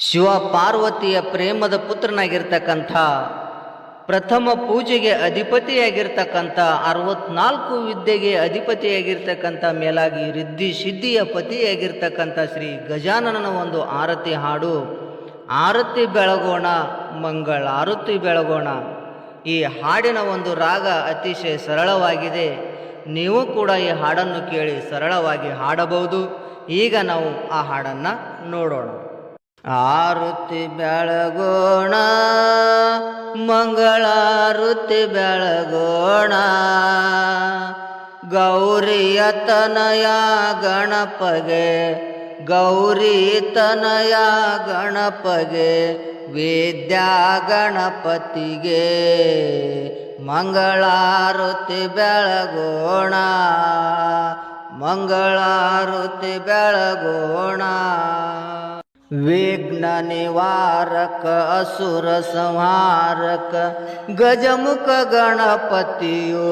ಶಿವ ಪಾರ್ವತಿಯ ಪ್ರೇಮದ ಪುತ್ರನಾಗಿರ್ತಕ್ಕಂಥ ಪ್ರಥಮ ಪೂಜೆಗೆ ಅಧಿಪತಿಯಾಗಿರ್ತಕ್ಕಂಥ 64 ವಿದ್ಯೆಗೆ ಅಧಿಪತಿಯಾಗಿರ್ತಕ್ಕಂಥ ಮೇಲಾಗಿ ರಿದ್ಧಿ ಸಿದ್ಧಿಯ ಪತಿಯಾಗಿರ್ತಕ್ಕಂಥ ಶ್ರೀ ಗಜಾನನನ ಒಂದು ಆರತಿ ಹಾಡು. ಆರತಿ ಬೆಳಗೋಣ ಮಂಗಳಾರತಿ ಬೆಳಗೋಣ. ಈ ಹಾಡಿನ ಒಂದು ರಾಗ ಅತಿಶಯ ಸರಳವಾಗಿದೆ. ನೀವು ಕೂಡ ಈ ಹಾಡನ್ನು ಕೇಳಿ ಸರಳವಾಗಿ ಹಾಡಬಹುದು. ಈಗ ನಾವು ಆ ಹಾಡನ್ನು ನೋಡೋಣ. ಆರತಿ ಬೆಳಗೋಣ ಮಂಗಳಾರತಿ ಬೆಳಗೋಣ, ಗೌರಿಯ ತನಯ ಗಣಪಗೆ ಗೌರಿ ತನಯ ಗಣಪಗೆ ವಿದ್ಯಾ ಗಣಪತಿಗೆ ಮಂಗಳಾರತಿ ಬೆಳಗೋಣ ಮಂಗಳಾರತಿ ಬೆಳಗೋಣ. ವಿಘ್ನ ನಿವಾರಕ ಅಸುರ ಸಂಹಾರಕ ಗಜಮುಖ ಗಣಪತಿಯೋ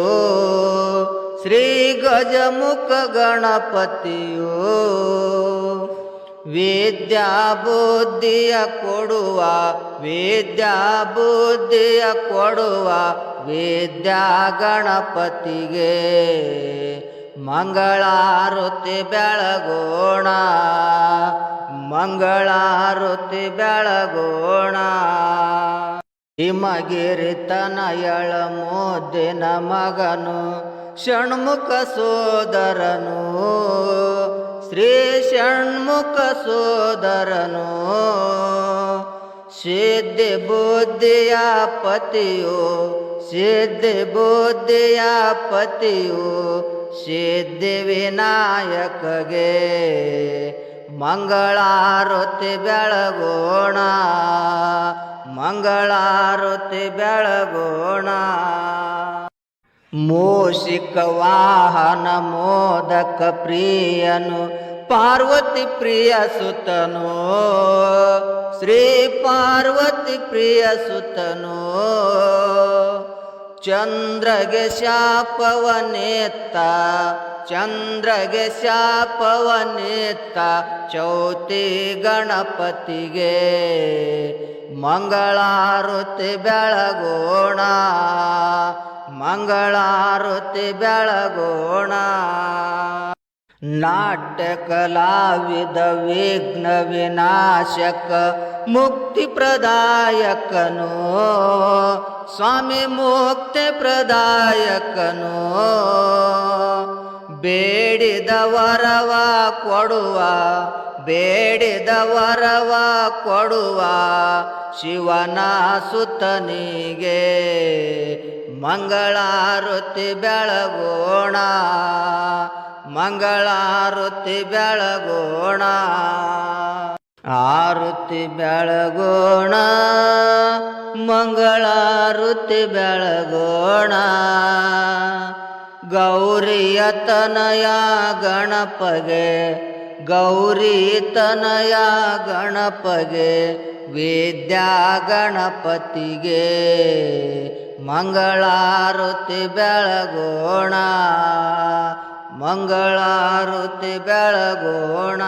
ಶ್ರೀ ಗಜಮುಖ ಗಣಪತಿಯೋ, ವಿದ್ಯಾ ಬುದ್ಧಿಯ ಕೊಡುವ ವಿದ್ಯಾ ಬುದ್ಧಿಯ ಕೊಡುವ ವಿದ್ಯಾ ಗಣಪತಿಗೆ ಮಂಗಳಾರತಿ ಬೆಳಗೋಣ ಮಂಗಳಾರತಿ ಬೆಳಗೋಣ. ಹಿಮಗಿರಿ ತನಯಳ ಮೋದಿನ ಮಗನು ಷಣ್ಮುಖ ಸೋದರನು ಶ್ರೀ ಷಣ್ಮುಖ ಸೋದರನು, ಸಿದ್ಧಿ ಬುದ್ಧಿಯ ಪತಿಯು ಸಿದ್ಧಿ ಬುದ್ಧಿಯ ಪತಿಯು ಸಿದ್ಧಿ ವಿನಾಯಕಗೆ ಮಂಗಳಾರತಿ ಬೆಳಗೋಣ ಮಂಗಳಾರತಿ ಬೆಳಗೋಣ. ಮೂಷಿಕ ವಾಹನ ಮೋದಕ ಪ್ರಿಯನು ಪಾರ್ವತಿ ಪ್ರಿಯ ಸುತನು ಶ್ರೀ ಪಾರ್ವತಿ ಪ್ರಿಯ ಸುತನು, ಚಂದ್ರಗೆ ಶಾಪವನೇತ್ತ ಚಂದ್ರಗೆ ಶಾಪವನೇತ್ತ ಚೌತಿ ಗಣಪತಿಗೆ ಮಂಗಳಾರತಿ ಬೆಳಗೋಣ ಮಂಗಳಾರತಿ ಬೆಳಗೋಣ. ನಾಟ್ಯ ಕಲಾವಿದ ವಿಘ್ನ ವಿನಾಶಕ ಮುಕ್ತಿ ಪ್ರದಾಯಕನು ಸ್ವಾಮಿ ಮುಕ್ತಿ ಪ್ರದಾಯಕನು, ಬೇಡಿದ ವರವ ಕೊಡುವ ಬೇಡಿದ ವರವ ಕೊಡುವ ಶಿವನ ಸುತನಿಗೆ ಮಂಗಳಾರತಿ ಬೆಳಗೋಣ ಮಂಗಳಾರತಿ ಬೆಳಗೋಣ. ಆರತಿ ಬೆಳಗೋಣ ಮಂಗಳಾರತಿ ಬೆಳಗೋಣ, ಗೌರಿಯ ತನಯ ಗಣಪಗೆ ಗೌರಿ ತನಯ ಗಣಪಗೆ ವಿದ್ಯಾ ಗಣಪತಿಗೆ ಮಂಗಳಾರತಿ ಬೆಳಗೋಣ ಮಂಗಳಾರತಿ ಬೆಳಗೋಣ.